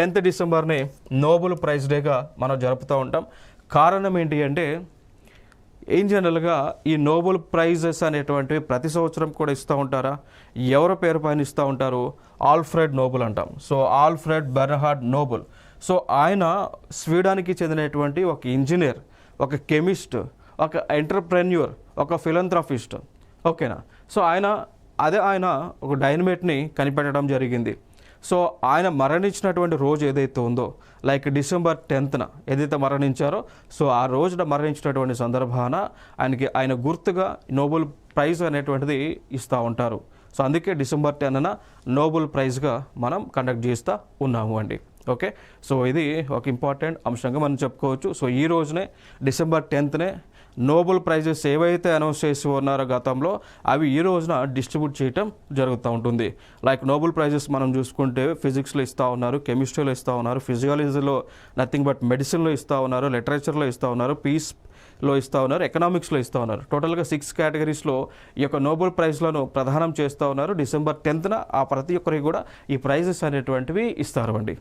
10th డిసెంబర్ని Nobel prize డేగా మనం జరుపుతూ ఉంటాం. కారణం ఏంటి అంటే ఇన్ జనరల్గా ఈ నోబెల్ ప్రైజెస్ అనేటువంటివి ప్రతి సంవత్సరం కూడా ఇస్తూ ఉంటారా? ఎవరి పేరు పైన ఇస్తూ ఉంటారు? ఆల్ఫ్రెడ్ నోబెల్ అంటాం. So Alfred Bernhard Nobel. So ఆయన స్వీడన్కి చెందినటువంటి ఒక ఇంజనీర్, ఒక కెమిస్ట్, ఒక ఎంటర్ప్రెన్యూర్, ఒక ఫిలంథ్రఫిస్ట్. ఓకేనా? సో ఆయన ఒక డైనమైట్ని కనిపెట్టడం జరిగింది. సో ఆయన మరణించినటువంటి రోజు ఏదైతే ఉందో, లైక్ డిసెంబర్ 10th ఏదైతే మరణించారో, సో ఆ రోజున మరణించినటువంటి సందర్భాన ఆయన గుర్తుగా నోబెల్ ప్రైజ్ అనేటువంటిది ఇస్తూ ఉంటారు. సో అందుకే డిసెంబర్ 10న నోబెల్ ప్రైజ్గా మనం కండక్ట్ చేస్తూ ఉన్నాము అండి. ఓకే, సో ఇది ఒక ఇంపార్టెంట్ అంశంగా మనం చెప్పుకోవచ్చు. సో ఈ రోజునే డిసెంబర్ 10th నోబెల్ ప్రైజెస్ ఏవైతే అనౌన్స్ చేసి ఉన్నారో గతంలో, అవి ఈ రోజున డిస్ట్రిబ్యూట్ చేయటం జరుగుతూ ఉంటుంది. లైక్ నోబెల్ ప్రైజెస్ మనం చూసుకుంటే ఫిజిక్స్లో ఇస్తూ ఉన్నారు, కెమిస్ట్రీలో ఇస్తూ ఉన్నారు, ఫిజియాలజీలో నథింగ్ బట్ మెడిసిన్లో ఇస్తూ ఉన్నారు, లిటరేచర్లో ఇస్తూ ఉన్నారు, పీస్లో ఇస్తూ ఉన్నారు, ఎకనామిక్స్లో ఇస్తూ ఉన్నారు. టోటల్గా 6 కేటగిరీస్లో ఈ యొక్క నోబెల్ ప్రైజ్లను ప్రదానం చేస్తూ ఉన్నారు. డిసెంబర్ 10th ఆ ప్రతి ఒక్కరికి కూడా ఈ ప్రైజెస్ అనేటువంటివి ఇస్తారు అండి.